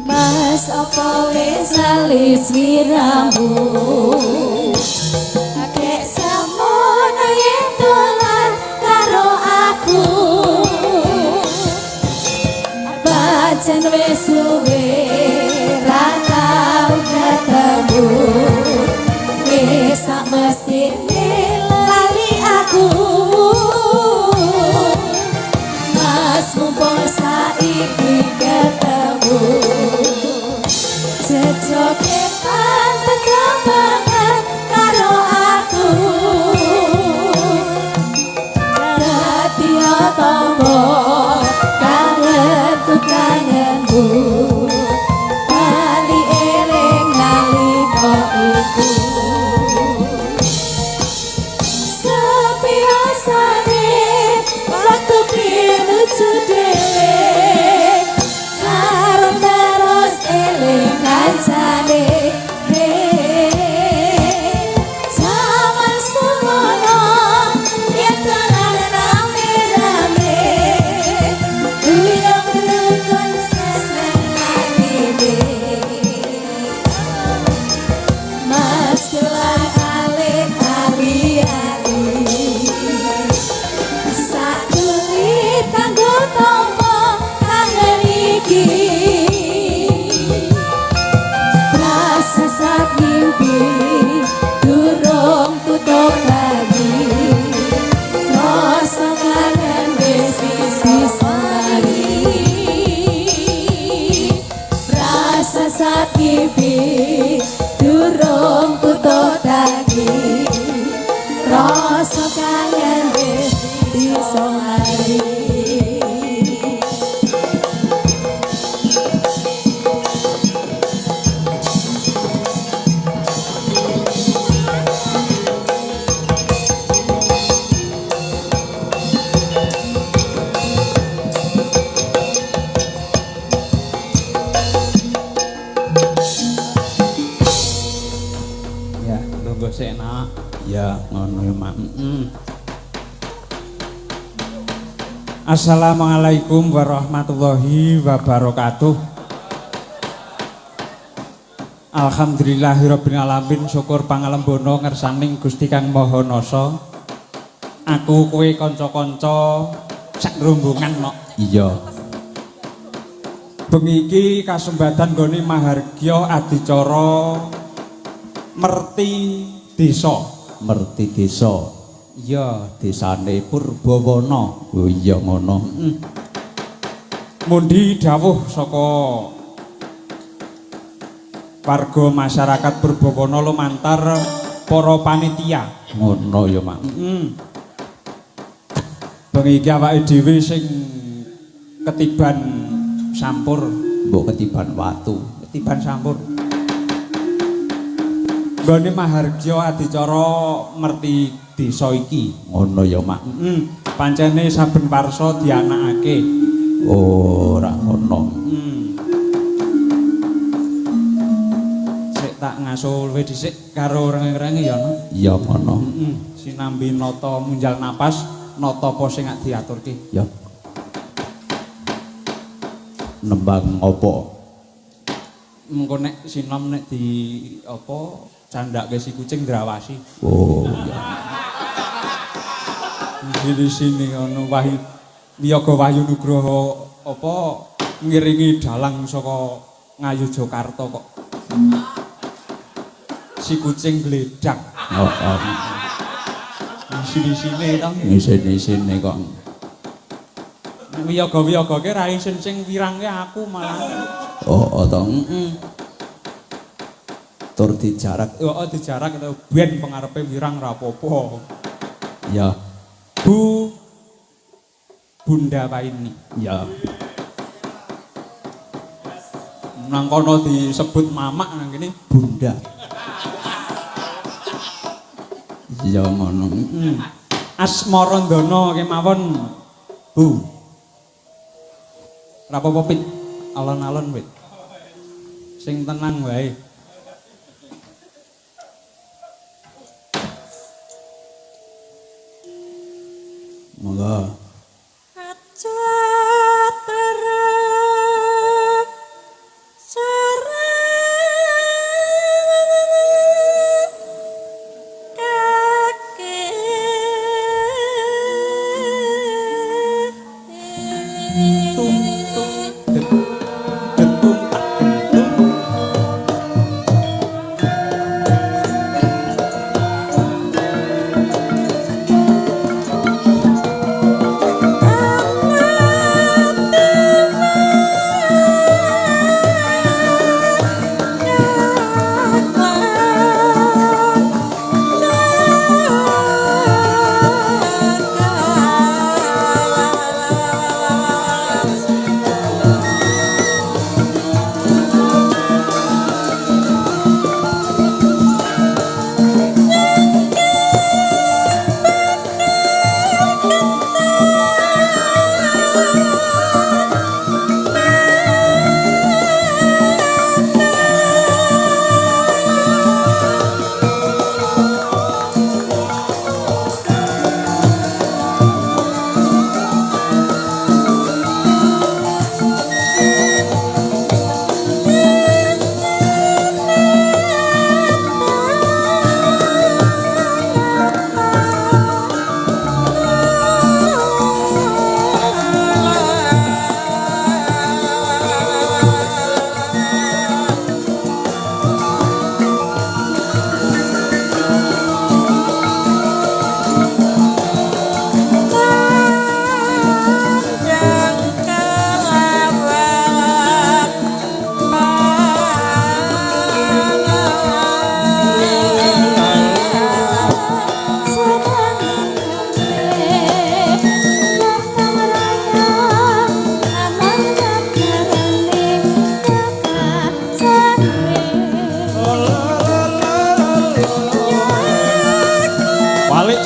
Mas apa wis alis wiramu akeh samono yen dolan karo aku pancen wis suwe ra tau ketemu wis sak mestine lali aku Mas mumpung saiki ketemu Sejoke pantek banget karo aku Dadi otomo kangenku kangenmu Bali eling nalika iku Sepiasane waktu pinuju dhewe Karo terus eling kancane Zaman semono yen dolan rame-rame Uyang rukun sesengatine Mas gelar alih ali-ali Sakuli kanggo tompo kangen iki Rasa sak mimpi durung tutup lagi Rasa kangen wis sisa lagi Rasa sak mimpi durung tutup lagi Rasa kangen wis sisa lagi Ya, lungguh sik nak. Ya, ngono ya, Mak. Assalamualaikum warahmatullahi wabarakatuh. Alhamdulillahirabbil alamin, syukur pangalembono ngersaning Gusti Kang Maha Nasa. Aku kowe kanca-kanca sak rombongan nok. Iya. Bengi iki kasembatan nggone mahargya adicara Merti Desa. Merti Desa. Iya, desane Purbawana. Oh iya ngono. Mundi dawuh saka warga masyarakat Purbawana lumantar para panitia. Ngono ya, Mak. Bengi iki awake dhewe sing ketiban sampur, mbok ketiban watu, ketiban sampur. Nggone mahargya adicara Merti Desa iki. Ngono ya, Mak. Pancene saben warsa dianakake. Oh, ora ngono. Sik tak ngaso luwih dhisik karo reng-renge ya, Nak. Iya, ngono. Sinambi nata munjal napas, nata apa sing gak diaturke. Ya. Nembang apa? Mengko nek sinom nek di apa candake si kucing ndrawasi. Oh iya. Di sini ngono Wahyu Niyaga Wahyu Nugroho apa ngiringi dalang saka Ngayu Jakarta kok. Si kucing gledak. Oh. Sini-sini to. Sini-sini kok. Wiyaga-wiyaga ke ra isin sing wirangke aku malah. Oh, to. Tur dijarak. Oh, dijarak to ben pengarepe wirang ra apa-apa. Ya. Bunda Waini. Ya. Nang kono disebut mamak nang kene Bunda. Iya ngono. Asmarandana kemawon, Bu. Rapopo pit alon-alon wit. Sing tenang wae. Monggo.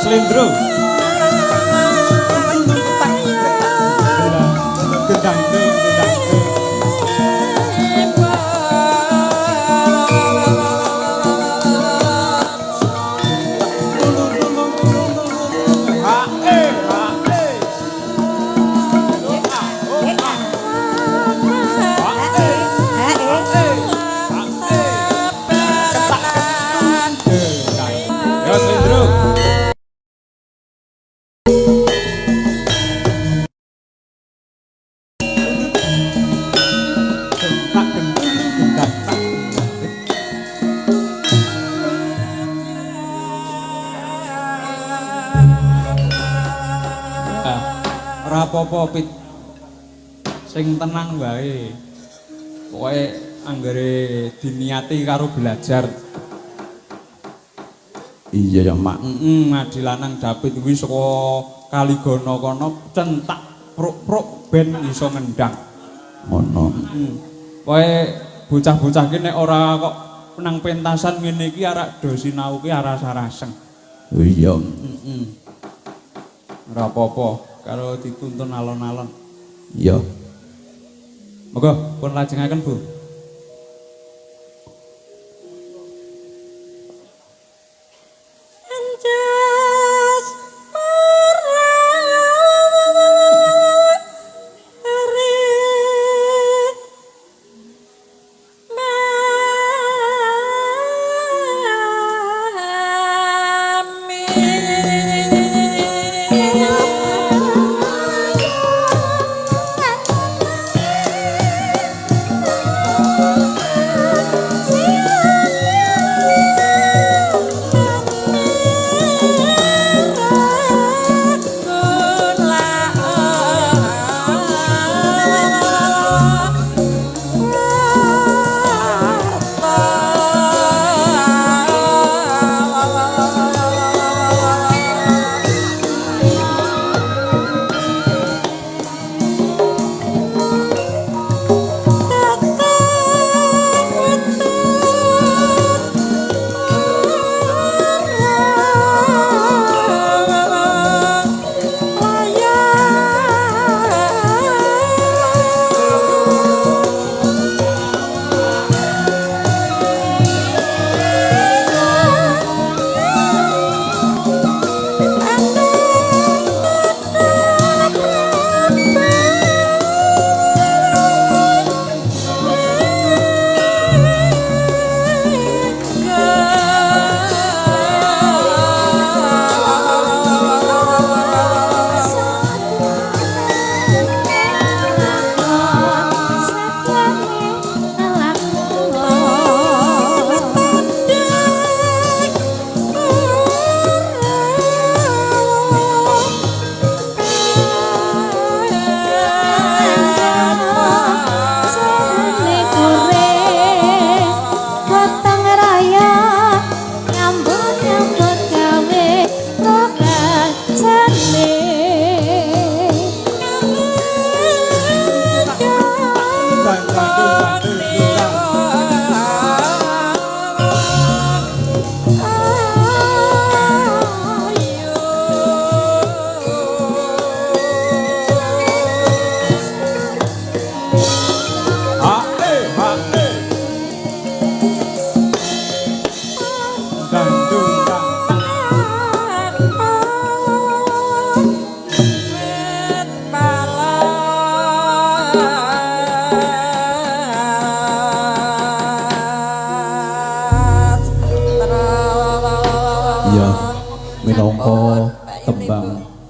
Slendro. Gendang tuh. Ya Slendro. Rapopo pit sing tenang wae. Pokoke anggere diniati karo belajar. Iya ya, Mak. Ngadi lanang David kuwi saka Kaligono kono centak pruk-pruk ben iso ngendang. Ngono. Pokoke bocah-bocah ki nek ora kok nang pentasan ngene iki arak do sinau ki aras-araseng. Oh iya. Ora apa-apa. Kalau dituntun alon-alon. Iya. Moga pun lajengaken, Bu.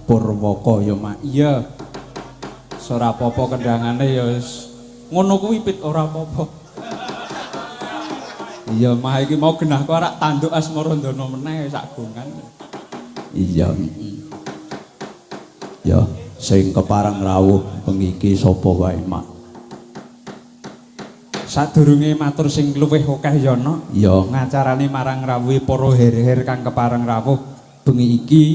Purwaka ya Mak. Iya. Ora apa-apa kendangane ya wis ngono kuwi pit ora apa-apa. Iya mah iki mau genah kok ora tanduk Asmarandana meneh sagungan. Iya. Ya, sing kepareng rawuh pengiki sapa wae Mak. Sadurunge matur sing luwih akeh ya ana. Ya, Ngacarane marang rawuhe para her-her kang kepareng rawuh bengi iki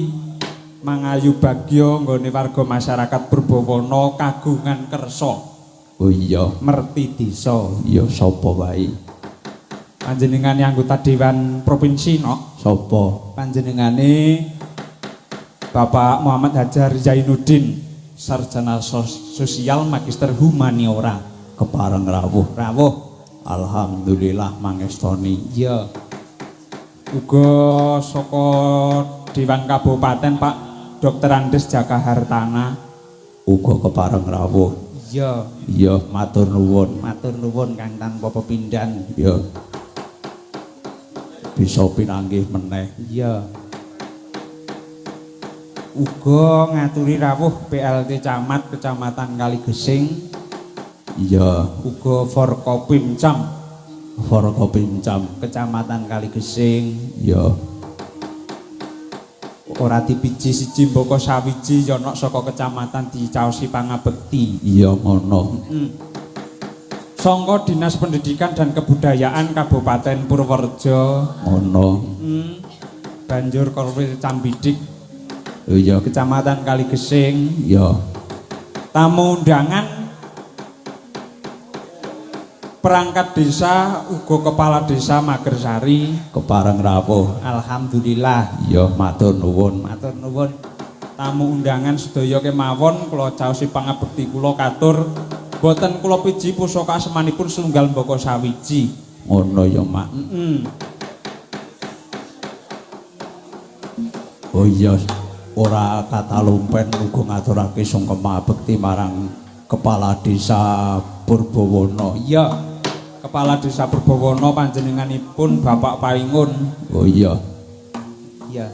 mangayu bagya nggone warga masyarakat Purbawana kagungan kersa. oh iya, Merti desa. ya sapa wae? Panjenengane anggota Dewan Provinsi no. Sapa? Panjenengane Bapak Muhammad Hajar Zainuddin, sarjana sosial magister humaniora. Kepareng rawuh. Rawuh. Alhamdulillah mangestoni. Iya. Uga saka Dewan Kabupaten Pak Dr. Andes Jaka Hartana. Uga kepareng rawuh. Iya. Iya, matur nuwun. Matur nuwun Kang tanpa pepindhan. Ya. Bisa pinanggih meneh. Iya. Uga ngaturi rawuh PLT Camat Kecamatan Kaligesing. Iya, Uga Forkopimcam Forkopimcam. Kecamatan Kaligesing. Ya, Ora dipiji siji mboko sawiji ana saka kecamatan dicaosi pangabekti. iya ngono. Sangka Dinas Pendidikan dan Kebudayaan Kabupaten Purworejo. Ngono. Banjur Korwil Cambidik Iya, Kecamatan Kaligesing. ya. Tamu undangan perangkat desa uga kepala desa Magersari. Kepareng rawuh. Alhamdulillah. Ya, matur nuwun. Matur nuwun. Tamu undangan sedaya kemawon kula caosi pangabekti kula katur boten kula piji pusaka asmanipun setunggal mbaka sawiji. Ngono ya, Mak. Oh iya, ora kata lumpen uga ngaturake sungkem bekti marang kepala desa Purbawana. Iya. Kepala Desa Purbawana panjenenganipun Bapak Paingun. Oh iya, Iya.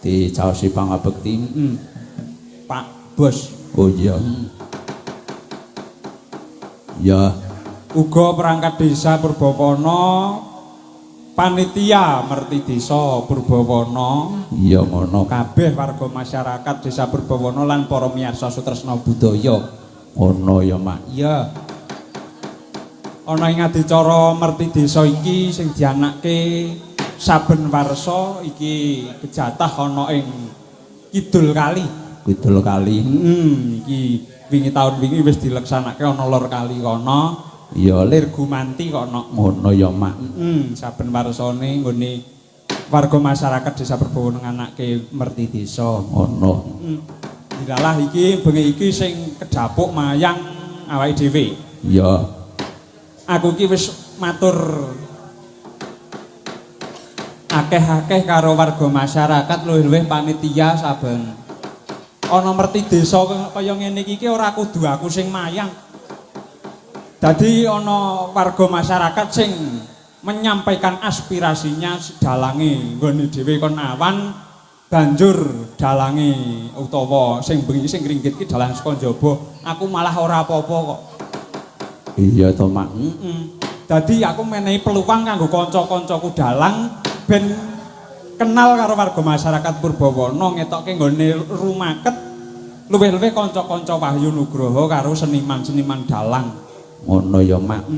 dicaosi pangabekti. Pak Bos. Oh iya. Ya, Uga perangkat desa Purbawana panitia Merti Desa Purbawana. iya ngono. Kabeh warga masyarakat Desa Purbawana lan para miyarsa sutresna budaya. Ngono ya, Mak. Iya. Ana ing adicara Merti Desa iki sing dianakke saben warsa iki kejatah ana ing kidul kali. Kidul kali. Iki wingi taun wingi wis dileksanake ana lor kali kono. Iya, Lir Gumanti kono. ngono ya, Mak. Saben warsane nggone warga masyarakat Desa Purbawana nganake Merti Desa. Ngono. Dilalah iki bengi iki sing kedapuk mayang awake dhewe. Iya. Aku iki wis matur akeh-akeh karo warga masyarakat luwih-luwih panitia saben ana Merti Desa kaya ngene iki ora kudu aku sing mayang. Dadi ana warga masyarakat sing menyampaikan aspirasinya dalange nggone dhewe kon awan banjur dalange utawa sing bengi sing ringgit ki dalang saka njaba aku malah ora apa-apa kok. Iya to, Mak. Dadi aku menehi peluang kanggo kanca-kancaku dalang ben kenal karo warga masyarakat Purbawana ngetokke nggone rumaket luwih-luwih kanca-kanca Wahyu Nugroho karo seniman-seniman dalang. Ngono ya, Mak.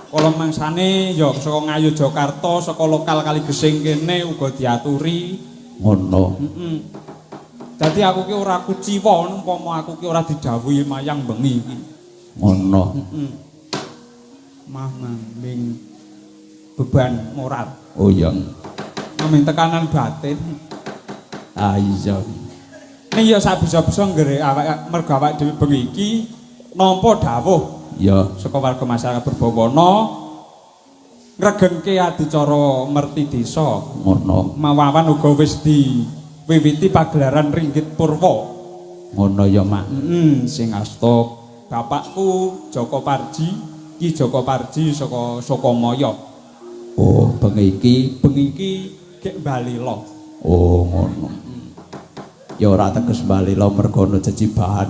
Kala mangsane ya saka Ngayogyakarta, saka lokal Kaligesing kene uga diaturi. Ngono. Dadi aku ki ora kuciwa umpama aku ki ora didhawuhi mayang bengi iki. Ngono. Mah ming beban moral. Oh iya. Naming tekanan batin. Ah iya. Ning ya sabisa-bisa nggere awak mergo awak dhewe bengi iki nampa dawuh Ya, saka warga masyarakat Purbawana ngregenke adicara Merti Desa. ngono. Mawawan uga wis diwiwiti pagelaran Ringgit Purwa. Ngono ya, Mak. Sing asta bapakku Joko Parji, Ki Joko Parji saka Sukamaya. Oh, bengi iki. Bengi iki gek bali lo. Oh, ngono. ya ora teges bali lo mergo ana jejibahan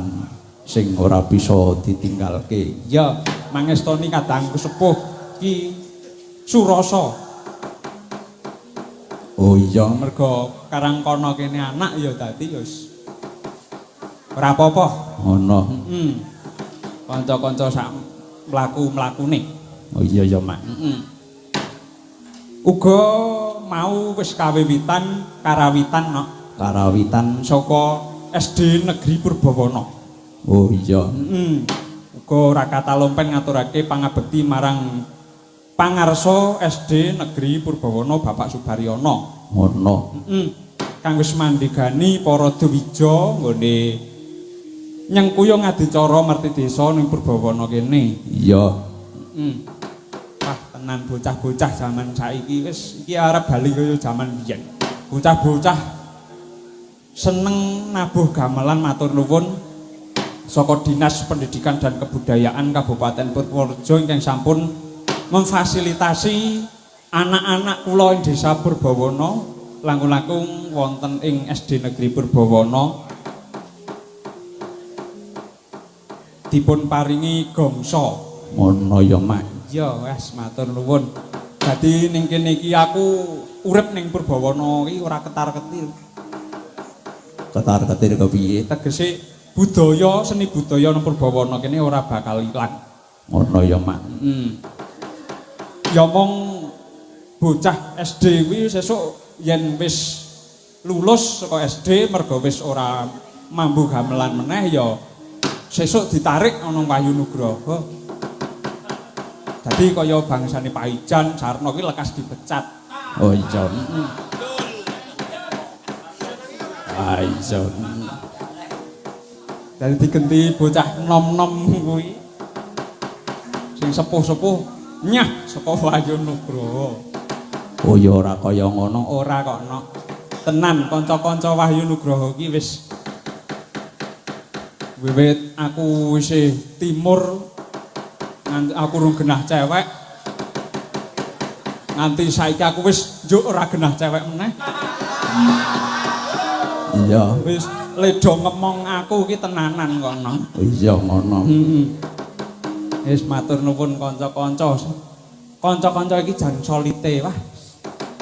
sing ora bisa ditinggalke. Ya, mangestoni kadangku sepuh Ki Surasa. Oh iya, Mergo karang kono kene anak ya dadi ya wis ora apa-apa. ngono. Heeh. Kanca-kanca sak mlaku-mlakune. Oh iya ya, Mak. Heeh. Uga mau wis kawiwitan karawitan no. Karawitan. Saka SD Negeri Purbawana. Oh iya. Uga Rakata Lompen ngaturake pangabekti marang pangarsa SD Negeri Purbawana Bapak Subaryono. Ngono. Kang wis mandhegani para dewija nggone nyengkuyung adicara merti desa ning Purbawana kene. Iya. Wah, tenan bocah-bocah zaman saiki wis iki arep bali kaya zaman biyen. Bocah-bocah seneng nabuh gamelan matur nuwun saka Dinas Pendidikan dan Kebudayaan Kabupaten Purworejo ingkang sampun memfasilitasi anak-anak kula ing Desa Purbawana langkung-langkung wonten ing SD Negeri Purbawana dipun paringi gongso. Ngono ya, Mak. Ya wis matur nuwun. Dadi ning kene iki aku urip ning Purbawana iki ora ketar-ketir. Ketar-ketir kepiye? Tegese budaya, seni budaya nang Purbawana kene ora bakal ilang. Ngono ya, Mak. Ya mong bocah SD kuwi sesuk yen wis lulus saka SD mergo wis ora mambu gamelan meneh ya sesuk ditarik ana Wahyu Nugroho. Dadi kaya bangsane Paijan, Sarno kuwi lekas dipecat. Oh iya. Ah iya. Dadi digenti bocah nom-nom kuwi. Sing sepuh-sepuh nyah saka Wahyu Nugroho. Oh ya ora kaya ngono. Ora kok no. Tenan kanca-kanca Wahyu Nugroho iki wis wiwit aku isih timur nganti aku rung genah cewek nganti saiki aku wis njuk ora genah cewek meneh. Iya. Wis ledo ngemong aku iki tenanan kono. Iya ngono. Wis matur nuwun kanca-kanca. Kanca-kanca iki jan solite wah.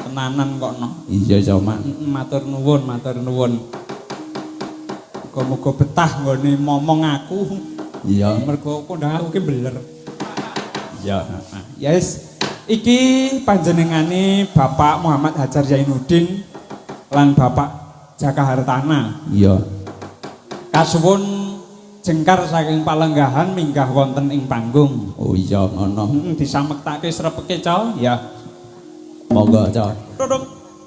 Tenanan kono. Iya ya, Mak. Matur nuwun, matur nuwun. Muga-muga betah nggone momong aku. Iya. Mergo kondang aku ki beler. Iya. Yes. Iki panjenengane Bapak Muhammad Hajar Zainuddin lan Bapak Jaka Hartana. Iya. Kasuwun jengkar saking palenggahan minggah wonten ing panggung. Oh iya ngono. Disamektake srepeke, Col. Ya. Monggo, Col. Duduk,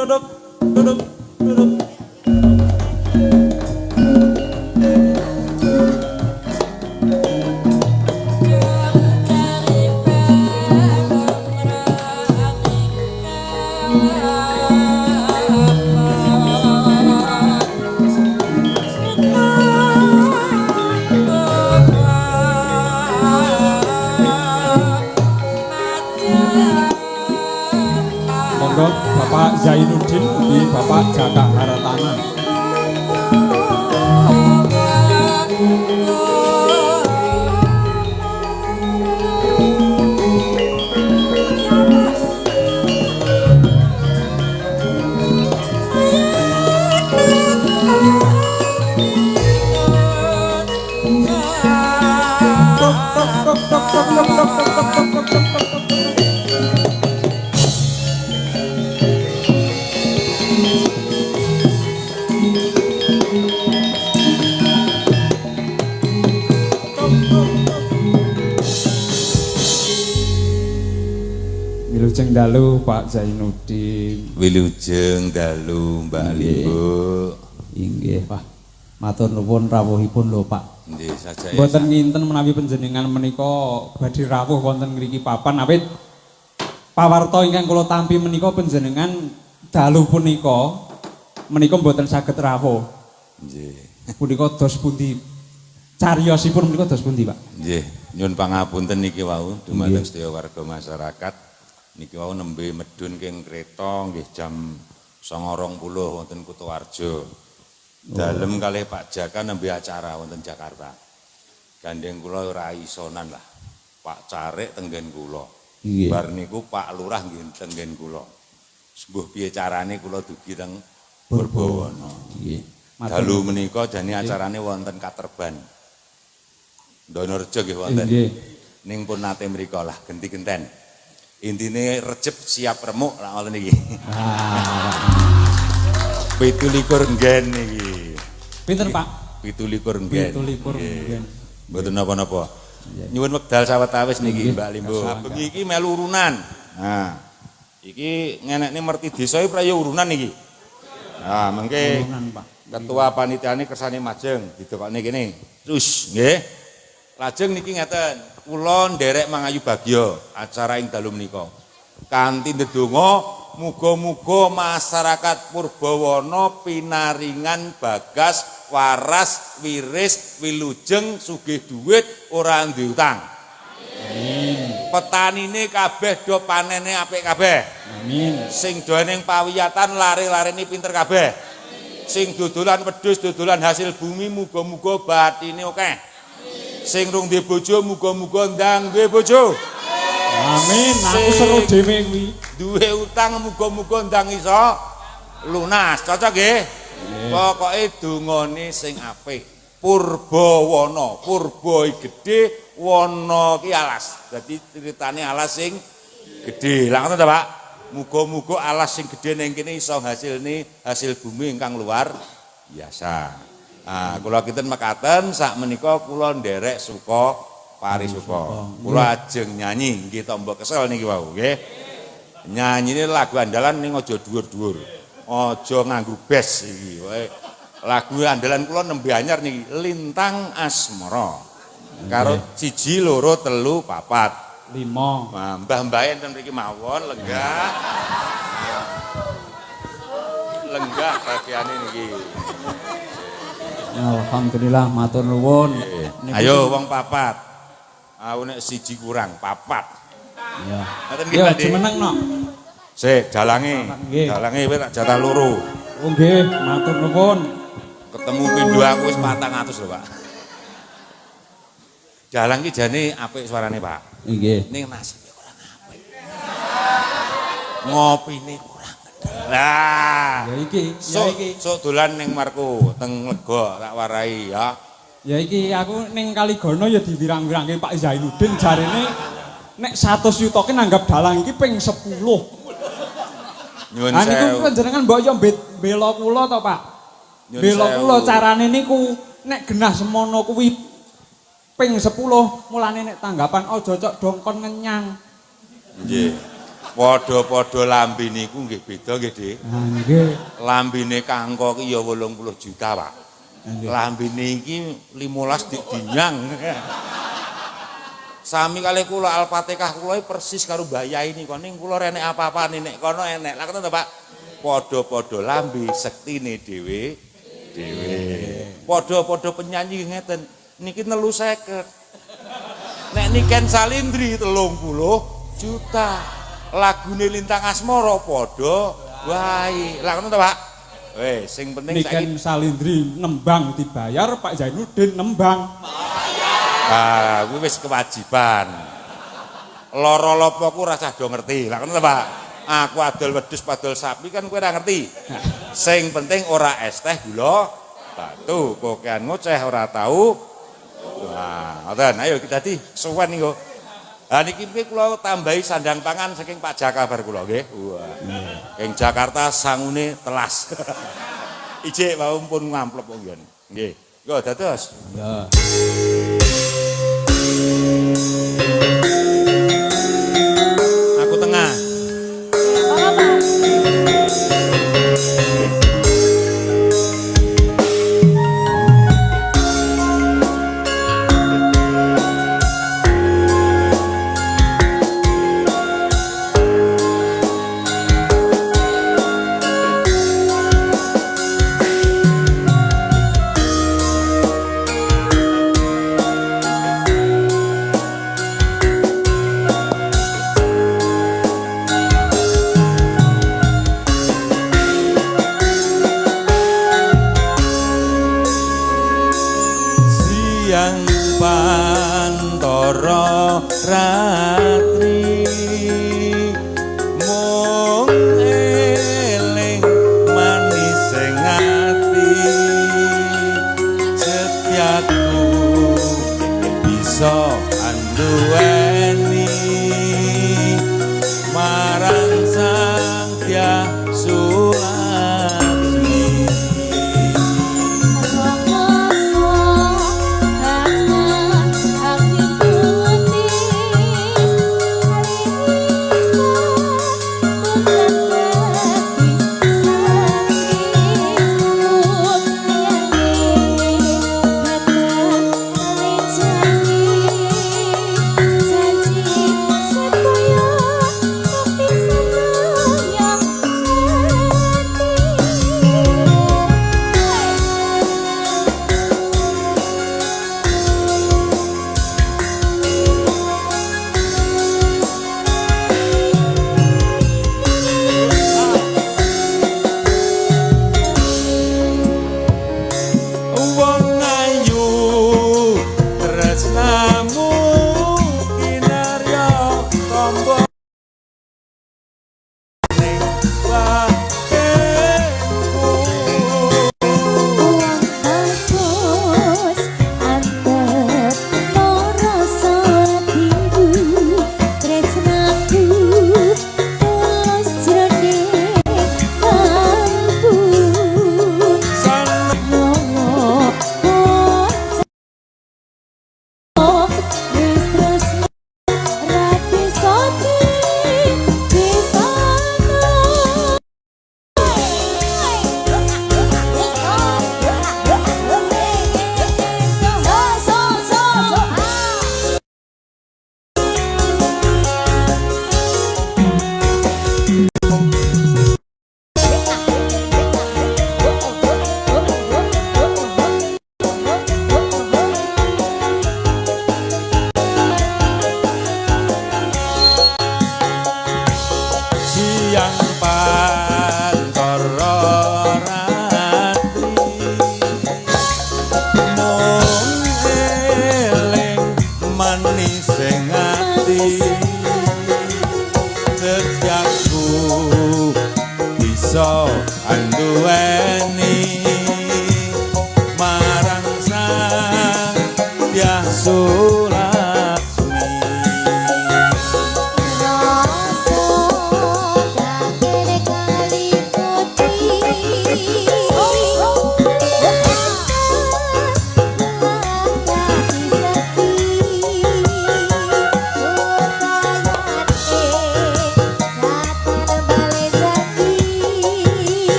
duduk, duduk, duduk. Bapak Zainuddin ugi Bapak Jaka Hartana. Wilujeng dalu Pak Zainuddin. Wilujeng dalu Mbak Limbo. Inggih, Pak. Matur nuwun rawuhipun lho, Pak. Nggih saja. Mboten nginten menawi panjenengan menika badhe rawuh wonten mriki papan awit pawarta ingkang kula tampi menika panjenengan dalu punika mboten saged rawuh. Nggih. Punika dos pundi? Cariyosipun menika dos pundi, Pak? Nggih, nyuwun pangapunten niki wau dumateng sedaya warga masyarakat. Niki wau nembe medun king kreta nggih jam 09.20 wonten Kutoarjo. Dalem kalih Pak Jaka nembe acara wonten Jakarta. Gandeng kula ora isonan lah. Pak Carik tenggen kula. Nggih. Bar niku Pak Lurah nggih tenggen kula. Sembuh piye carane kula dugi teng Purbawana. Nggih. Dalu menika jane acarane wonten Katerban. Donorejo nggih wonten. Nggih. Ning pun nate mriku lah genti-genten. Intine recep siap remuk lah ngoten iki. 17 nggen iki. Pinten, Pak? 17 nggen. 17 nggen. Mboten napa-napa. Nyuwun wekdal sawetawis niki Mbak Limbo. Bengi iki melu urunan. Nah, iki ngenekne merti desa iki praya urunan iki. Nah, mengke ketua panitiane kersane majeng didokokne kene. Terus nggih. Lajeng niki ngeten, kula nderek mangayu bagya acara ing dalu menika. Kanthi ndedonga muga-muga masyarakat Purbawana pinaringan bagas, waras, wiris, wilujeng, sugih dhuwit, ora duwe utang. Amin. Petanine kabeh do panene apik kabeh. Amin. Sing do ning pawiyatan lare-larene pinter kabeh. Sing dodolan wedhus, dodolan hasil bumi muga-muga batine akeh. Sing rung duwe bojo muga-muga ndang duwe bojo. Amin. Aku seru dhewe kuwi. Duwe utang muga-muga ndang iso lunas. Cocok nggih? Pokoke dongane sing apik. Purbawana, Purba gedhe, wana ki alas. Dadi critane alas sing gedhe. Lah ngoten ta, Pak? Muga-muga alas sing gedhe ning kene iso hasil bumi ingkang luar biasa. Nah, kula kinten mekaten sak menika kula nderek suka parisuka. Kula ajeng nyanyi nggih tombo kesel niki wau nggih. Nyanyine lagu andalan ning aja dhuwur-dhuwur. Aja nganggo bes iki wae. Lagu andalan kula nembe anyar niki Lintang Asmara. Karo 1 2 3 4 5. Nah, mbah-mbah enten mriki mawon lenggah. Lenggah bagiane niki. Alhamdulillah matur nuwun. Ayo wong 4. Aku nek 1 kurang 4. Ya. Ngoten nggih, Ya Pak. jumeneng no. Sik, dalange. Nggih. Dalange wis tak jatah loro. Oh nggih, matur nuwun. Ketemu pindho aku wis 400 lho, Pak. Dalang ki jane apik suarane, Pak. Nggih. Ning nasibe kurang apik. Ngopine kurang. Lah, Ya iki, sok dolan ning Marko teng Lega tak warai ya. Ya iki aku ning Kaligono ya diwirang-wirangke Pak Zainuddin jarene nek 100 yuta ki nanggap dalang iki ping 10. Nyuwun Lah niku sewu. panjenengan mbok yo bela kula to, Pak. Nyuwun Bela sewu. kula carane niku nek genah semono kuwi ping 10 mulane nek tanggapan aja cok dongkon ngenyang. Nggih. Padha-padha lambe niku nggih beda nggih, Dik. Nggih. Lambene kangko ki ya 80 juta, Pak. Lambene iki 15 dinyang. Sami kalih kula Al-Fatihah kula persis karo Mbah Yai nika ning kula renek apa-apa nek kono enek. Lah ngoten to, Pak. Padha-padha lambe sektine dhewe. Padha-padha penyanyi ngeten. Niki 350. Nek Niken Salindri 30 juta. Lagune Lintang Asmara padha wae. Lah ngono to, Pak? Weh, sing penting Niken Salindri nembang dibayar, Pak Zainuddin nembang. Ah, kuwi wis kewajiban. Lara lopoku ora cah do ngerti. Lah ngono to, Pak? Aku adol wedhus padol sapi kan kowe ora ngerti. Sing penting ora es teh gula batu. Kokean ngoceh ora tahu. Wah, ngoten. Ayo kita dadi suwen niku. Lah niki kula tambahi sandang pangan saking Pak Jaka bar kula nggih. Wah. Ing Jakarta sangune telas. Ijik wau pun ngamplop wong ngene. Nggih. Yo dados. Ya. Aku tengah. Bantara ratri mung eling manis ing ati setiaku bisa anduweni marang Sang Hyang Sulaksmi.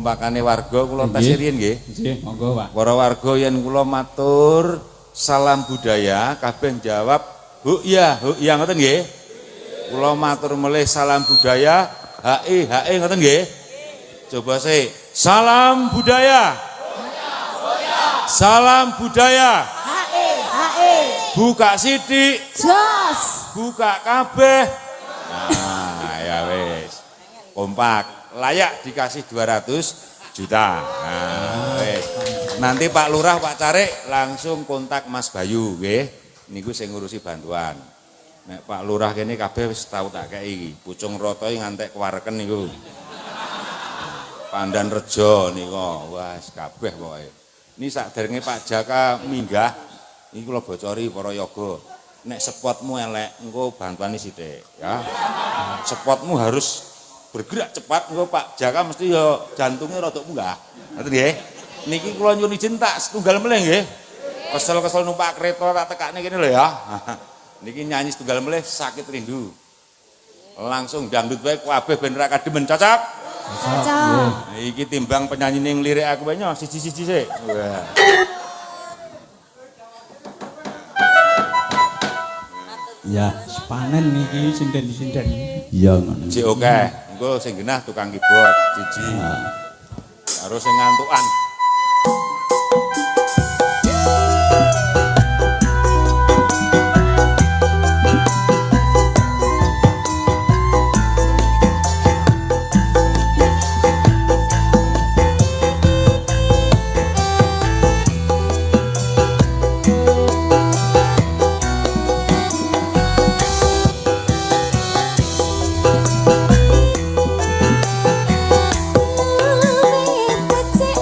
Kompakane warga kula tasih riyen nggih. Nggih, monggo, Pak. Para warga yen kula matur salam budaya kabeh jawab hu ya ngoten nggih. Kula matur melih salam budaya hae ngoten nggih. Coba sih salam budaya. Salam budaya. Hae. Buka sithik, Jos. buka kabeh. Nah, ya wis. Kompak, layak dikasih 200 juta. Nah, wis. Nanti Pak Lurah, Pak Carik langsung kontak Mas Bayu nggih. Niku sing ngurusi bantuan. Nek Pak Lurah kene kabeh wis tau tak kei iki. Pucung Rata ngantek kewareken niku. Pandan Rejo niku. Wes kabeh pokoke. Ini sakderenge Pak Jaka minggah, ini kula bocori para yoga. Nek spotmu elek, engko bantuane sithik, ya. Spotmu harus bergerak cepat, engko Pak Jaka mesti ya jantungnya rada munggah. Ngoten nggih. Niki kula nyuwun izin tak setunggal melih nggih. Kesel-kesel numpak kereta tak tekakne kene lho ya. Niki nyanyi setunggal melih sakit rindu. Langsung dangdut wae kabeh ben ra kademen cocok. Cocok. Iki timbang penyanyi ning lirik aku wae nyo siji-siji sik. Wah. Ya, Panen niki sinden-sinden. iya ngono. Cek oke, engko sing genah tukang keyboard siji. Karo sing ngantukan. Becik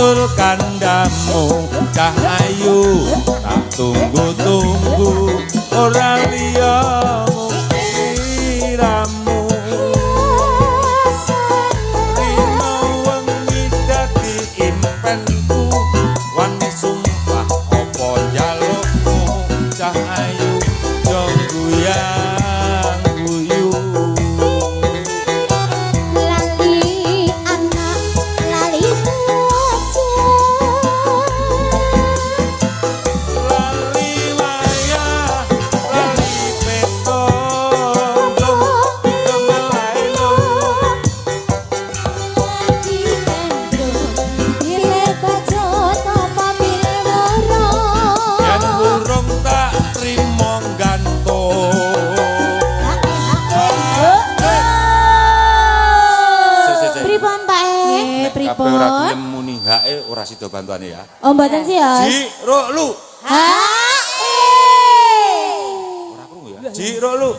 sul kandamu cah ayu tak tunggu-tunggu ora liya mung sliramu rino wengi dadi impenku wani sumpah apa njalukmu cah ayu yo guyang guyu Lali anak lali lali wayah lali peto kembali yen burung tak trimo gantung Pripun Pak kabeh ora pripun? gelem muni hae ora sida bantuane ya Oh mboten sih ya. ji ro lu Ha. ora krungu ya ji ro lu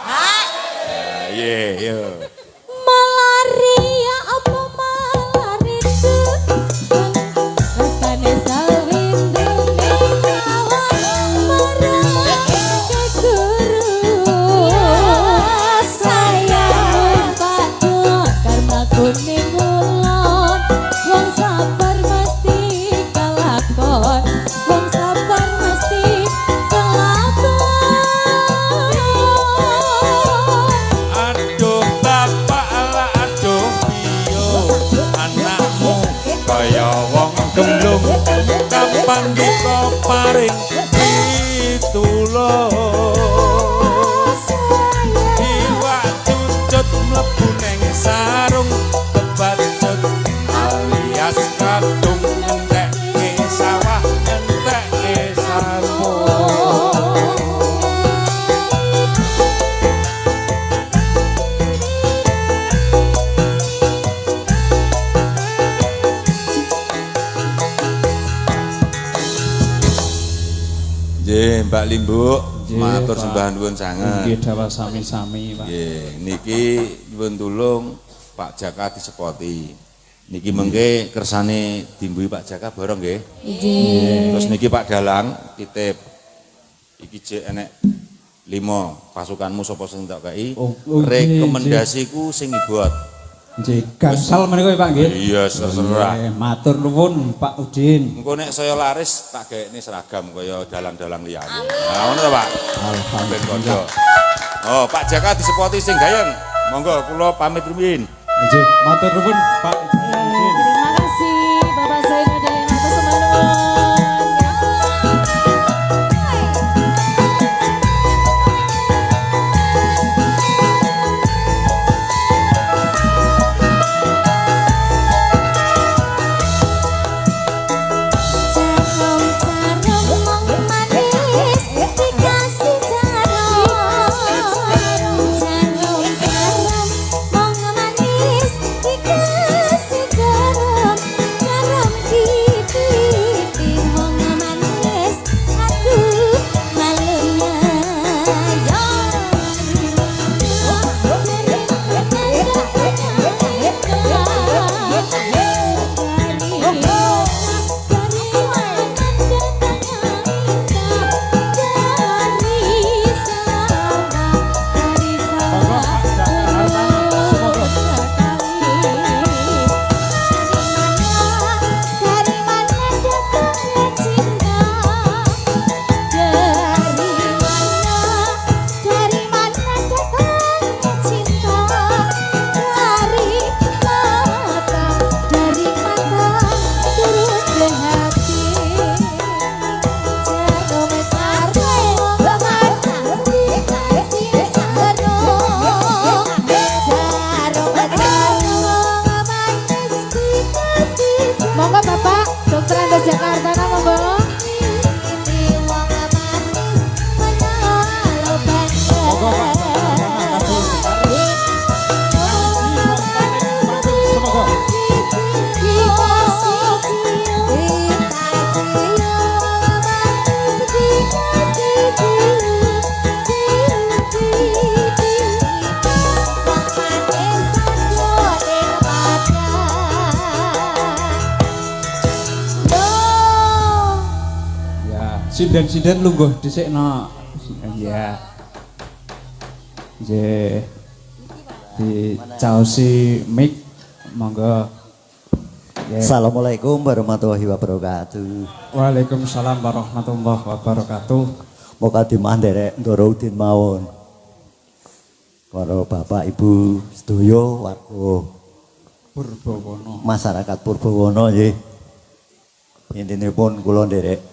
ha ye yo Malaria apa malaritu rasane sawindu marang keguru sayang padu karena kuning ulon wong sabar mesti kelakon wong sabar mesti kelakon aduh bapak ala aduh piyo anakmu kaya wong gemblung kapan bisa paring pitulung iwak cucut mlebu neng sarung kebacut alias kadung ngentekke sawah ngentekke sarung Nggih, Mbak Limbuk, Nggih, matur Pak. sembah nuwun sanget. Nggih dawuh sami-sami Pak. Nggih, niki nyuwun tulung Pak Jaka disepoti. Niki mengke kersane dimbui Pak Jaka bareng nggih. Terus niki Pak Dalang titip iki jek enek 5 pasukanmu sapa sing tak kei. Oh, nggih, Rekomendasiku sing ibot. Nggih, gangsal menika Pak nggih. Iya, terserah. Nggih, matur nuwun Pak Udin. Engko nek saya laris tak gaekne seragam kaya dalang-dalang liyane. Nah, ngono ta, Pak? Ben kondo. Oh, Pak Jaka disepoti sing gayeng. Monggo kula pamit rumiyin. Nggih, matur nuwun Pak Udin. Terima kasih Bapak Zainuddin atas semangat. Jarum mong manis dikasih jarum mong manis dikasih jarum di pipi mong manis aduh malunya dari mana datangnya cinta dari mana datangnya cinta dari mata turun ke hati jarum sarung manis dikasih jarum monggo Bapak Dokter Anda Jakarta monggo Monggo, Pak. Semoga. Sinden-sinden lungguh dhisikno. Iya. Nggih. Di caosi mic monggo. Assalamualaikum warahmatullahi wabarakatuh. Waalaikumsalam warahmatullahi wabarakatuh. Moga dimanderek Ndoro Udin mawon. Karo Bapak Ibu sedaya warga Purbawana. masyarakat Purbawana nggih. Intinipun kula nderek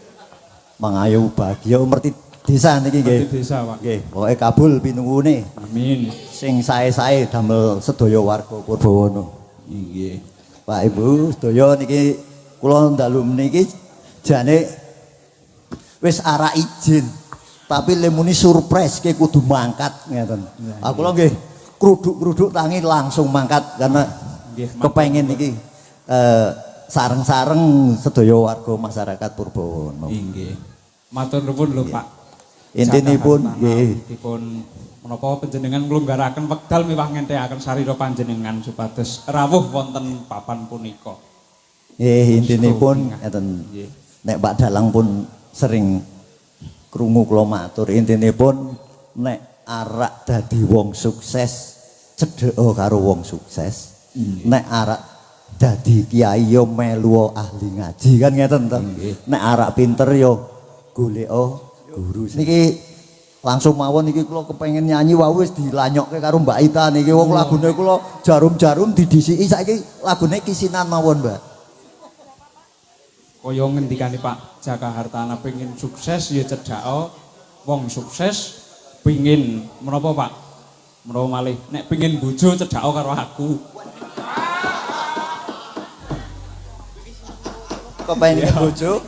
mangayu bahagia merti desa niki nggih. Di desa, Pak. Nggih, pokoke kabul pinuwune Amin. sing sae-sae damel sedaya warga Purbawana. Nggih. Pak Ibu sedaya niki kula ndalu niki jane wis arah izin tapi lemuni surprise ke kudu mangkat ngeten. Aku lho nggih kruduk-kruduk tangi langsung mangkat karena kepengin niki sareng-sareng sedaya warga masyarakat Purbawana. Nggih. Matur nuwun lho, Pak. Intinipun nggih dipun menapa panjenengan nglunggaraken wekdal miwah ngentekaken sarira panjenengan supados rawuh wonten papan punika. nggih intinipun ngeten. Nek Pak Dalang pun sering krungu kula matur intinipun nek arak dadi wong sukses cedheka karo wong sukses. Nek arak dadi kiai yo melu ahli ngaji kan ngeten to. Nek arak pinter yo goleka guru. Niki langsung mawon iki kula kepengin nyanyi wae wis dilanyokke karo Mbak Ita niki wong lagune kula jarum-jarum didhisiki saiki lagune kisinan mawon, Mbak. Kaya ngendikane Pak Jaka Hartana pengin sukses ya cedhaka wong sukses pengin menapa Pak? Menapa malih nek pengin bojo cedhaka karo aku. Kepengin bojo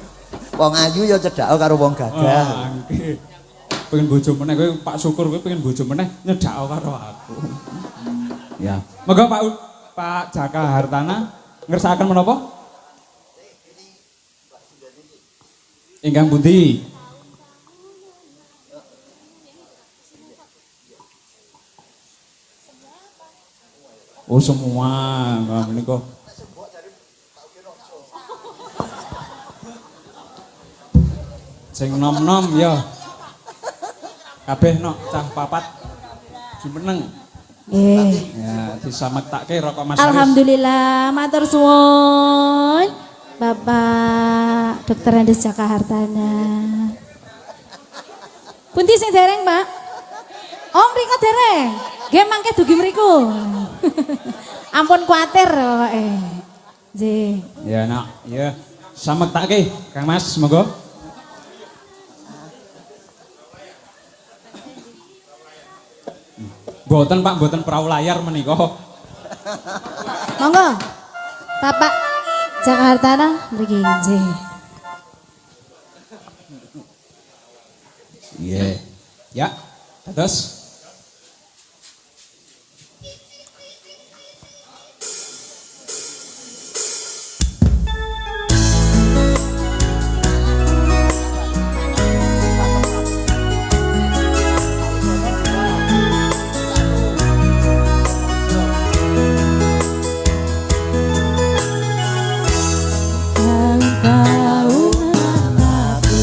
wong ayu ya cedhaka karo wong gagah. Nggih. Pengen bojo meneh kowe Pak Syukur kowe pengen bojo meneh nyedhaka karo aku. Ya. Monggo Pak Jaka Hartana ngersakaken menapa? Ingkang pundi? Oh semua, nah, menika. Sing nom-nom ya. Kabeh no cah papat jumeneng. Nggih. Ya, disamektake rokok Mas Haris. Alhamdulillah, matur suwun. Bapak Dr. Andes Jaka Hartana. Pundi sing dereng, Pak? Oh, mriko dereng. Nggih mangke dugi mriku. Ampun kuatir pokoke. Nggih. Ya, Nak. Ya. Samektake, Kang Mas, monggo. Mboten Pak, mboten perahu layar menika. Monggo. Bapak Jaka Hartana mriki nggih. Nggih. Ya, terus. Engkau namaku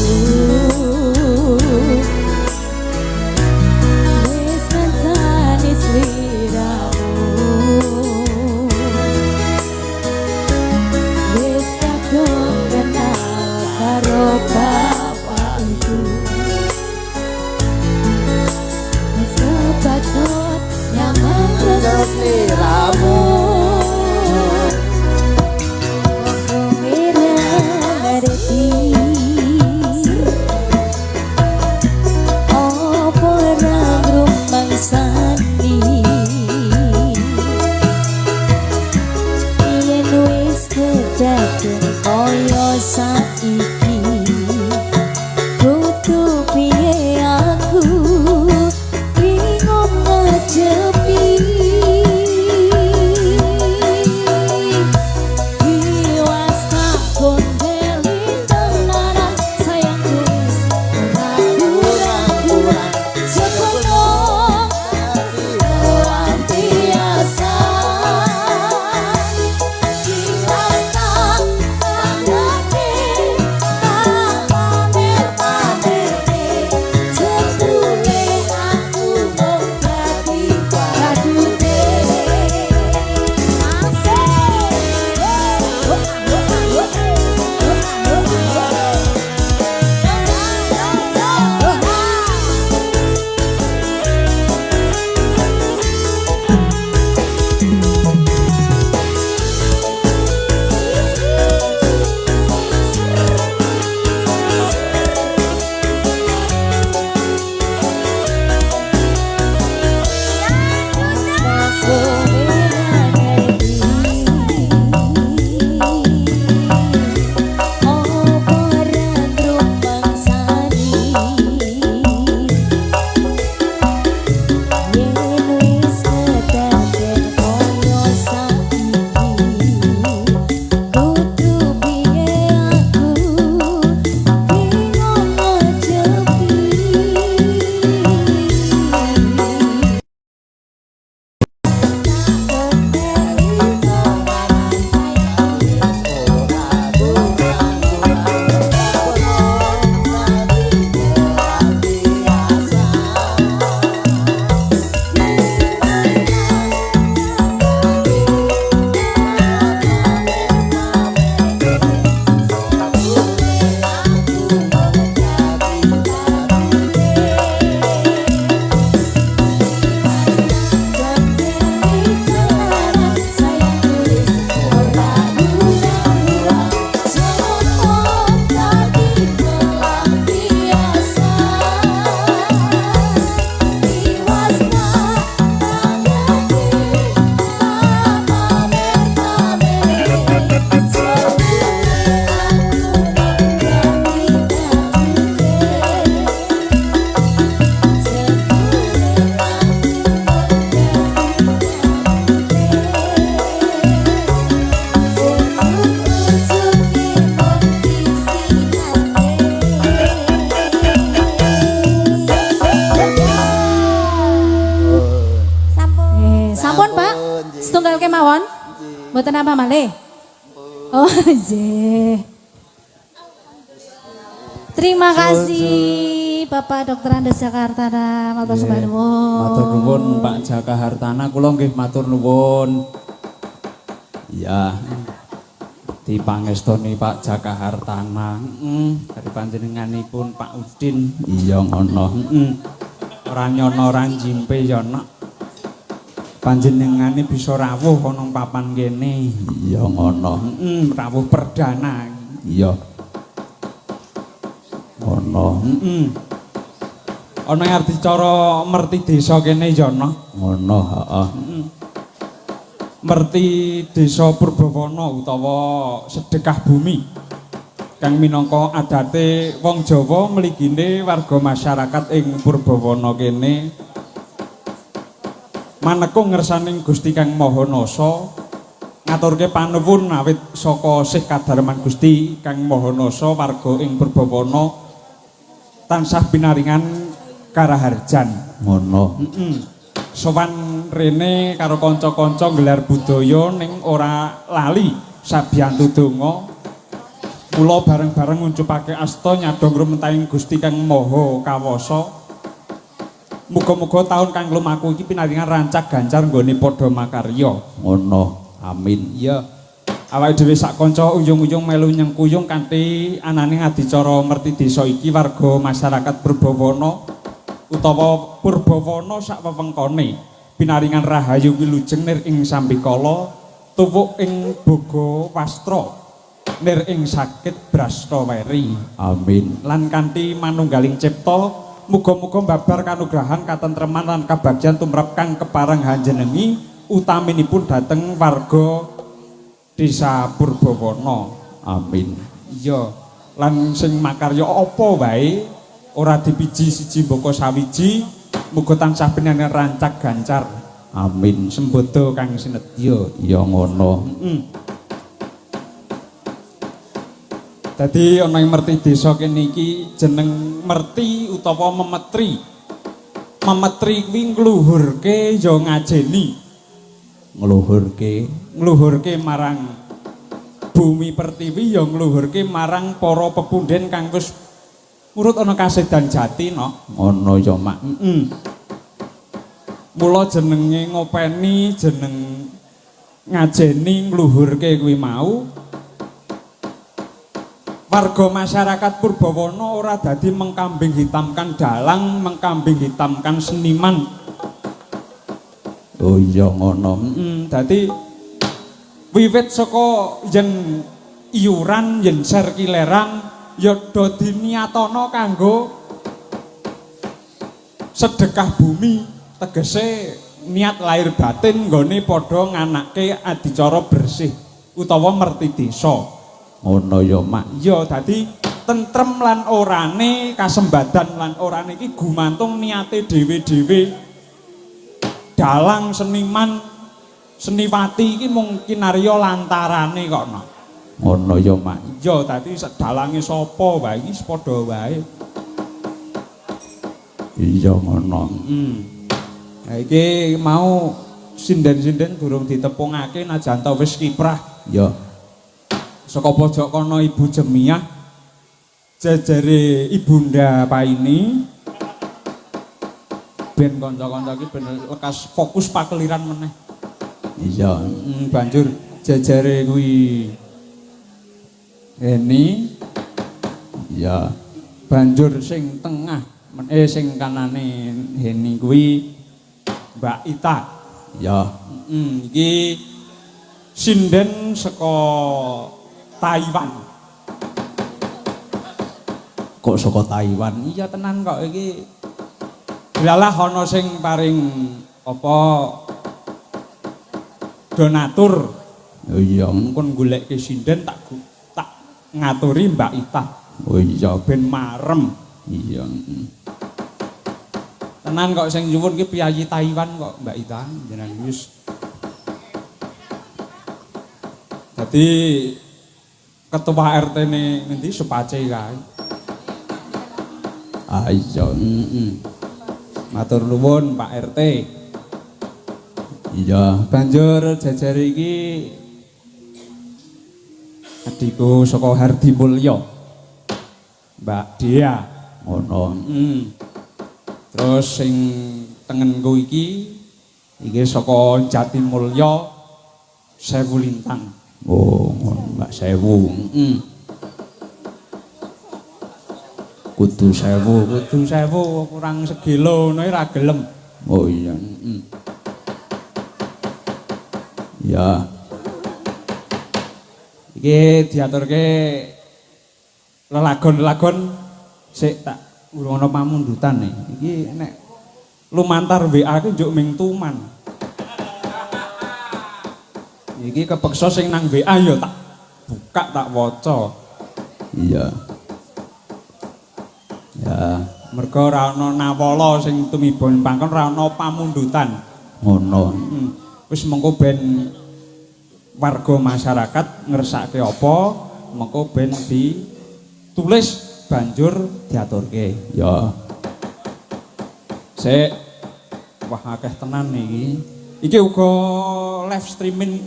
Mboten apa malih? Oh, nggih. Terima kasih Bapak Dr. Andes Jakarta. Matur nuwun. Matur nuwun Pak Jaka Hartana, kula nggih matur nuwun. Ya. Dipangestoni Pak Jaka Hartana. Dari panjenenganipun Pak Udin. Iya ngono. Ora nyono ora njimpe ya nek. Panjenengane bisa rawuh ana papan kene. Iya ngono. Rawuh perdana. Iya. Ngono. Ana arti cara merti desa kene ya nek. Ngono, heeh. Merti desa Purbawana utawa sedekah bumi kang minangka adate wong Jawa mligine warga masyarakat ing Purbawana kene maneka ngersaning Gusti Kang Maha Nasa ngaturke panuwun awit saka sih kadarman Gusti Kang Maha Nasa warga ing Purbawana tansah binaringan karaharjan. Ngono. Sowan rene karo kanca-kanca gelar budaya ning ora lali sabiyantu donga. Mula bareng-bareng ngucapake asta nyadong rumentaing Gusti Kang Maha Kawasa. Muga-muga taun kang lumaku iki pinaringan rancak gancar nggone padha makarya. Ngono. Amin. Iya. Awake dhewe sak kanca uyung-uyung melu nyengkuyung kanthi ananing adicara merti desa iki warga masyarakat Purbawana utawa Purbawana sak wewengkone pinaringan rahayu wilujeng nir ing sambikala tuwuk ing boga wastra nir ing sakit brasta weri. Amin. Lan kanthi manunggaling cipta muga-muga mbabar kanugrahan katentreman lan kabagyan tumrap kang kepareng hanjenengi utaminipun dhateng warga desa Purbawana. Amin. Iya. Lan sing makarya apa wae ora dipiji siji mboko sawiji, muga tansah pinaringan rancak gancar. Amin. Sembodo kang sinedya. Ya ngono. Dadi ana ing merti desa kene iki jeneng merti utawa memetri. Memetri kuwi ngluhurke ya ngajeni. Ngluhurke marang bumi pertiwi ya ngluhurke marang para pepunden kang wis urut ana kasedan jati no. Ngono ya Mak. Mula jenenge ngopeni jeneng ngajeni ngluhurke kuwi mau. Warga masyarakat Purbawana ora dadi mengkambing hitamkan dalang, mengkambing hitamkan seniman. Oh iya ngono. Dadi wiwit saka yen iuran yen ser kileran ya do diniatono kanggo sedekah bumi, tegese niat lahir batin nggone padha nganake adicara bersih utawa merti desa. Ngono ya Mak. Ya dadi tentrem lan orane kasembadan lan orane iki gumantung niate dhewe-dhewe. Dalang seniman seniwati iki mungkin arya lantarane kok no. Ngono ya Mak. Ya dadi sedalange sapa wae iki padha wae. Iya ngono. Nah iki mau sinden-sinden durung ditepungake najan ta wis kiprah. Ya. Saka pojok kono Ibu Jemiah jejere Ibunda Paini ben kanca-kanca iki ben lekas fokus pakeliran meneh. Iya, banjur jejere kuwi Heni. Ya, banjur sing tengah sing kanane Heni kuwi Mbak Ita. Ya, iki sinden saka Taiwan. Kok saka Taiwan? Iya tenan kok iki. Lalah ana sing paring apa donatur. Oh iya, engkon goleke sinden tak ngaturi Mbak Ita. Oh iya, ben marem. Iya. Tenan kok sing nyuwun ki piyayi Taiwan kok Mbak Ita jenengan wis. Dadi ketua RT ne ngendi sepace kae. Ah iya, matur nuwun Pak RT. Iya, banjur jejere iki Gustiku saka Hardi Mulya. Mbak Dia ngono. Terus sing tengenku iki saka Jatimulya Sewu Lintang. Oh, ngono Mbak Sewu. Kudu sewu kurang segilo ngono ra gelem. Oh iya. Ya. Iki diaturke lelagon-lelagon sik tak urung ana pamundutan iki nek lumantar WA ki njuk ming tuman. Iki kepeksa sing nang WA ya tak buka tak waca. Iya. Ya, Mergo ora ana nawala sing tumibon pangkon ora ana pamundutan. ngono. Wis mengko ben warga masyarakat ngersake apa, mengko ben ditulis banjur diaturke. Ya. Sik wah akeh tenan iki. Iki uga live streaming.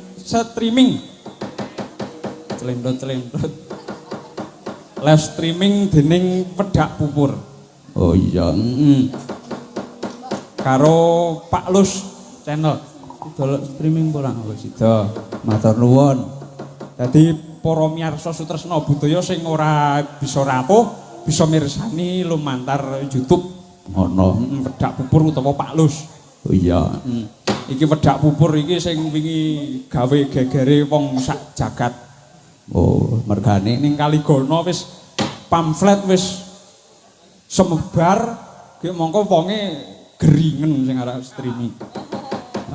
Celendot. Live streaming dening Pedak Pupur. Oh iya. Karo Pak Lus channel. Delok streaming ora wis sida. Matur nuwun. Dadi para miyarsa Sutresna Budaya sing ora bisa rawuh bisa mirsani lumantar YouTube Ngono. Pedak Pupur utawa Pak Lus. Oh iya. Iki Pedak Pupur iki sing wingi gawe gegere wong sak jagat. Oh, mergane Ning Kaligono wis pamflet wis semebar ki mongko wonge geringen sing arep streaming.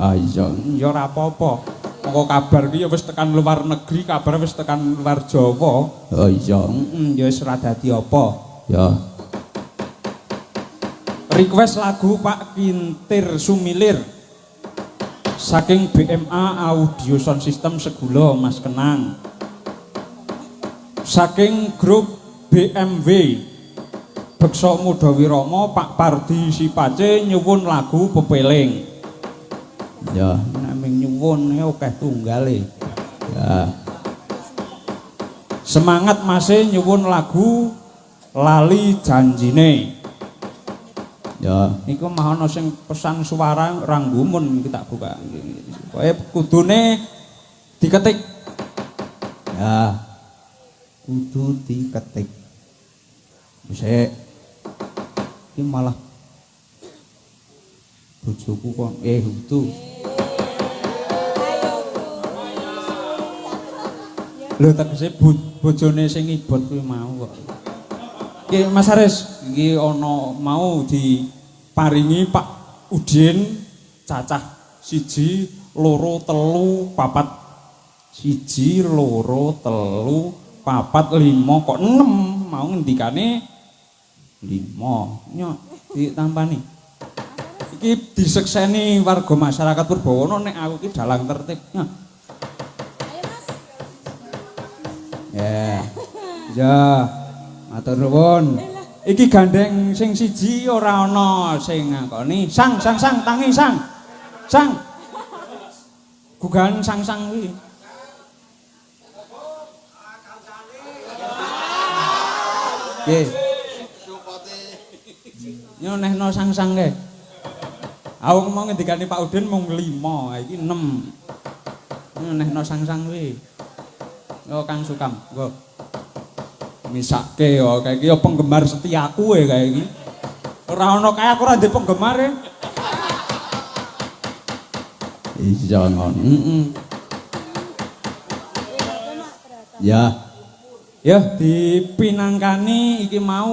ah iya. Ya ora apa-apa. Mongko kabar ki ya wis tekan luar negeri, kabar wis tekan luar Jawa. Oh iya. Ya wis ora dadi apa. Ya. Request lagu Pak Kintir Sumilir. Saking BMA Audio Sound System Segulo Mas Kenang. Saking grup BMW Beksa Muda Wirama Pak Pardi Sipace nyuwun lagu Pepeling. Ya. Nek ming nyuwun akeh tunggale. Ya. Semangat Mase nyuwun lagu Lali Janjine. Ya. Niku mah ana sing pesan suara ranggumun iki tak buka. Pokoke kudune diketik. Ya. Kudu diketik. Wis iki malah bojoku kok itu. Lho tegese bojone sing ngibot kuwi mau kok. Iki Mas Haris, iki ana mau diparingi Pak Udin cacah 1 2 3 4 1 2 3 4 5 kok 6 mau ngendikane 5 nyok ditampani. Iki disekseni warga masyarakat Purbawana nek aku iki dalang tertib. Ayo Mas. Ya, matur nuwun. Iki gandeng sing siji ora ana sing ngakoni. Sang tangi sang. Sang. Gugan sang kuwi. Nggih. Yo nehno sang ke. Aku mau ngendikane Pak Udin mung 5, iki 6. Yo nehno sang kuwi. Yo Kang Sukam, nggo. Misake yo kayak iki yo penggemar setiaku kayak iki. Ora ono kae aku ora ndek penggemar e. Iya ngono. Ya. Ya dipinangkani iki mau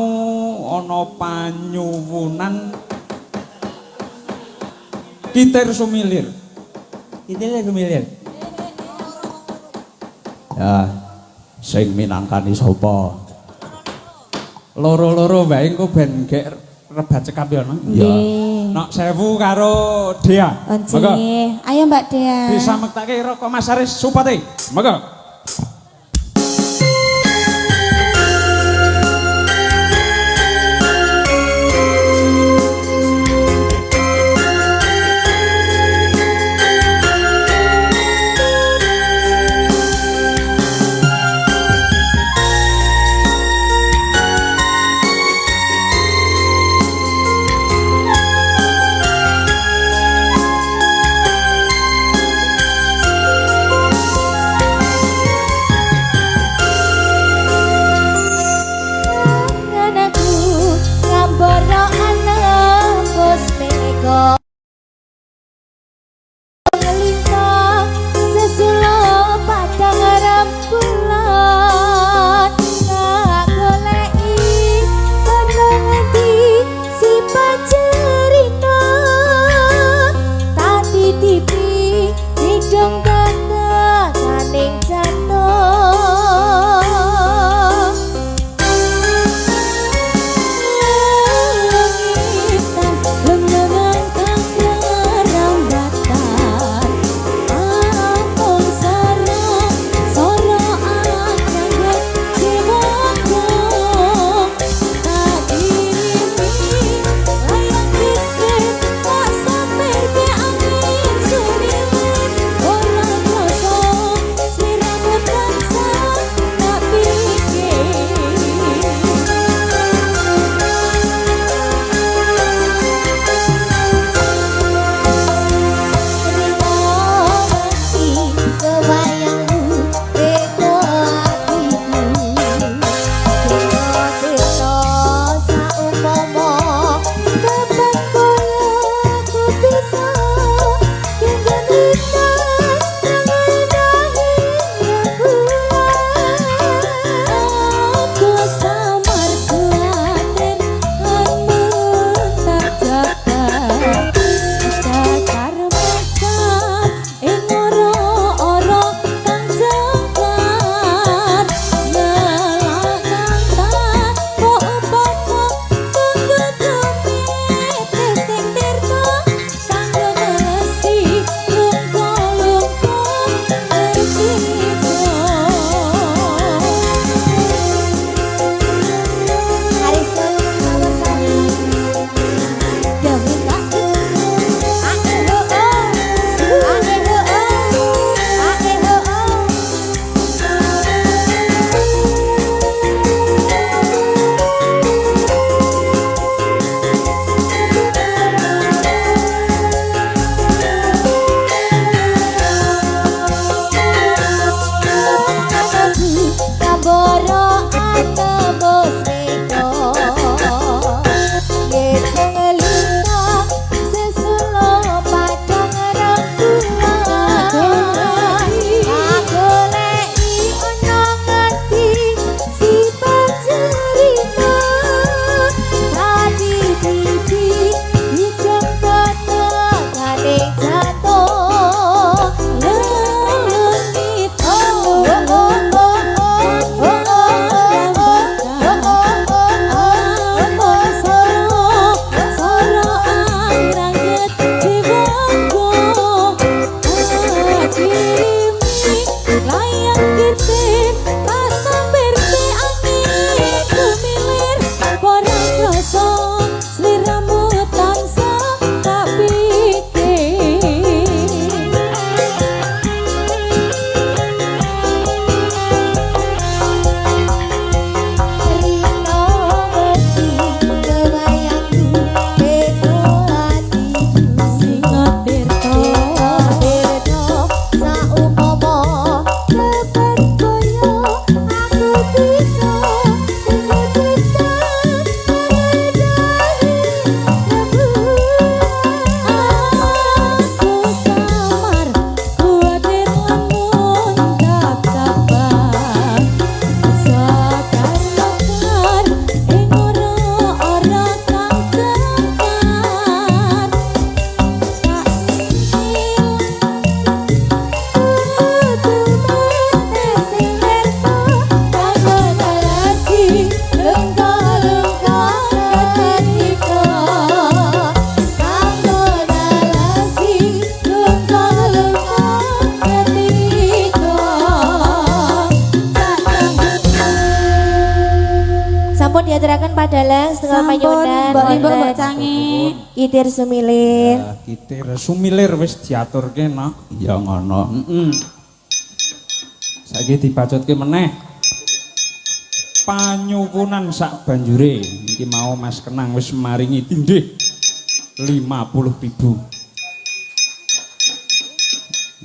ana panyuwunan Kintir Sumilir. Kintir Sumilir. Ya. Sing minangkani sapa? Loro-loro wae engko ben gek rebat cekap ya, no? Ya. Nok 1000 karo Dea. Monggo. Ayo Mbak Dea. Bisa mektake rokok Mas Haris Supati. Monggo. Sampun diaturaken padalang setengah Sampun, panyunan. Mbak Limbo, wonten Mbak Cangi. Itir sumilir. Ya, kitir sumilir wis diaturke nak. Ya ngono. Heeh. Saiki dibacutke meneh. Panyuwunan sak banjure. Iki mau Mas Kenang wis maringi tindih 50.000.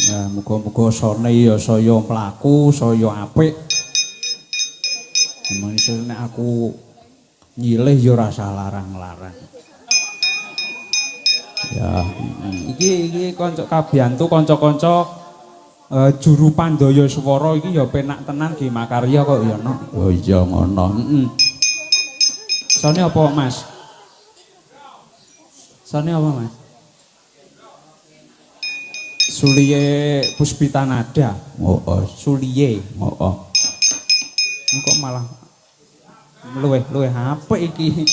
Ya muga-muga sone ya saya mlaku, saya apik. Emang iso nek aku nyilih ya ora larang-larang. Ya, iki kanca kabiyantu kanca-kanca juru pandaya swara iki ya penak tenan Ki Makarya kok ya no. Oh iya ngono. Heeh. Sone apa, Mas? Sone apa, Mas? Suliye Puspita Nada. Oh, Suliye. oh. Kok malah luweh apik iki.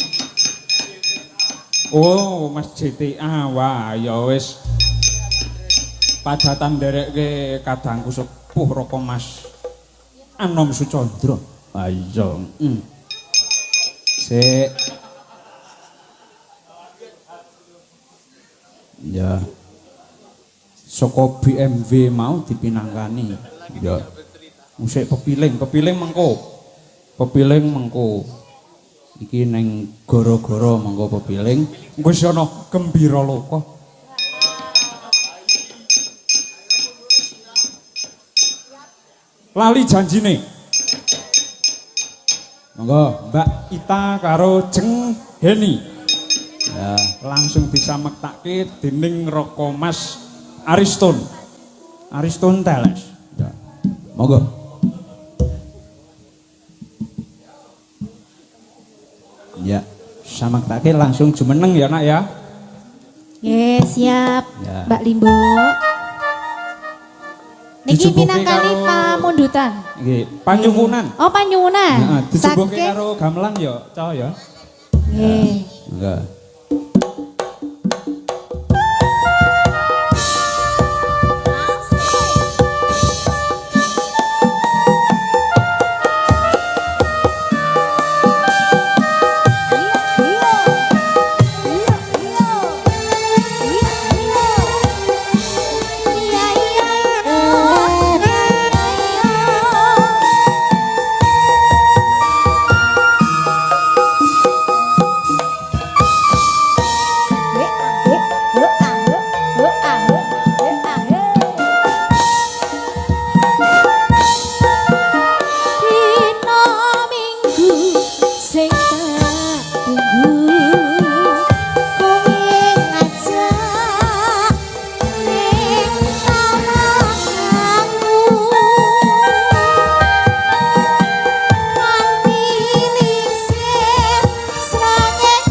Oh, Mas JTA. Wah, ya wis padatan nderekke kadangku sepuh Raka Mas Anom Sucandra. Ayo. Sik. Ya, Saka BMW mau dipinangkani. ya. Musik pepiling mengko. Pepiling mengko. Iki ning gara-gara mengko pepiling. Wis ana gembira loka. Lali janjine. Monggo Mbak Ita karo Jeng Heni. Ya, langsung disamektake dening Raka Mas Ariston. Ariston Teles. Ya. Monggo. Ya, samektake langsung jumeneng ya Nak ya. Nggih, siap. Ya. Mbak Limbo. Niki Dijubuke minangkani karo- pamundutan. Nggih, panyuwunan. Oh, panyuwunan. Heeh, dijubuke Saking karo gamelan ya, Cah ya. nggih. Enggak. Dina Minggu sing tak tunggu kowe ngajak ning tamanku nganti lisih srangen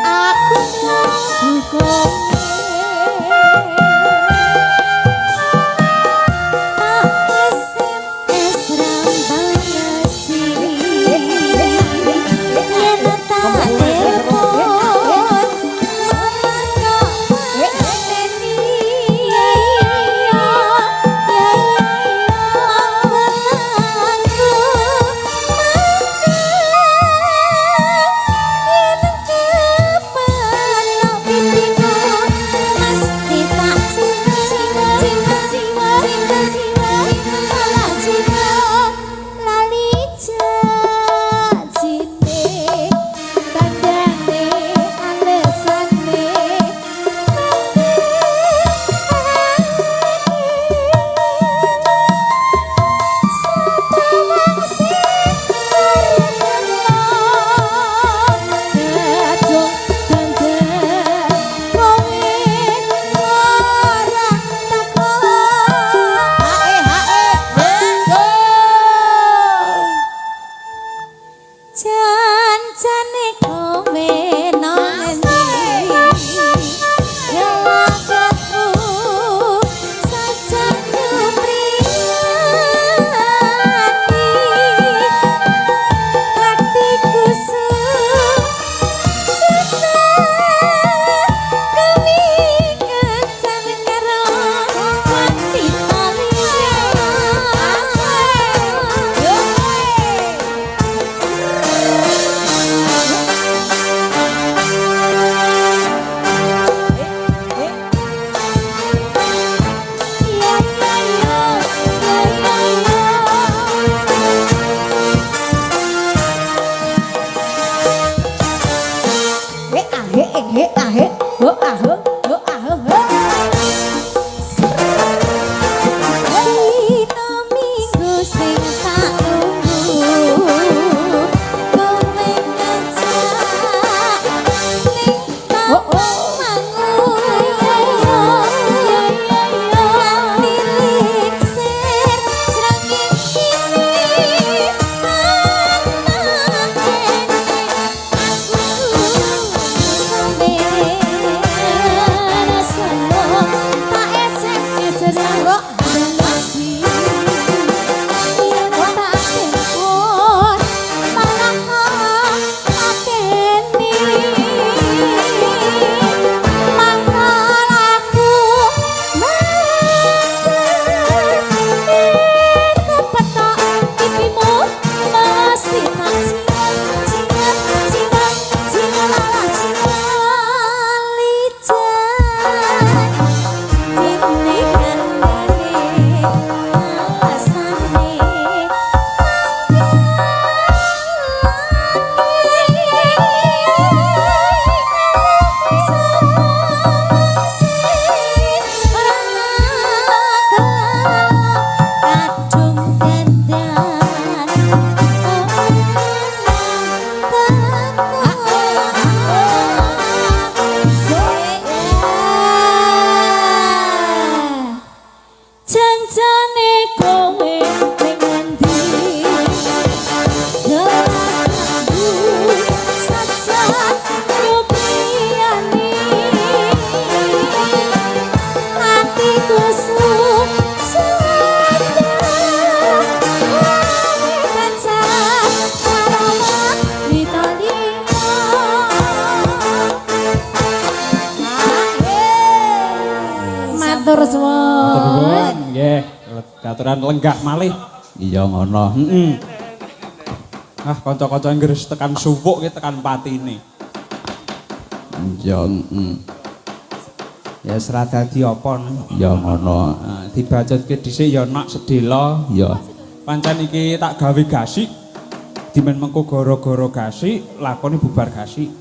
aku nang kowe tak wis jane kowe ning endi aku sajan nyupiani atiku matur suwun. Nggih, katuran lenggah malih. Iya ngono. Heeh. Ah, kanca-kanca Inggris tekan suwuk ki tekan patine. Ya, ya serat dadi apa ya ngono. Dibacutke dhisik ya nak sedela. Ya. Pancen iki tak gawe gasik. Dimen mengko gara-gara gasik lakone bubar gasik.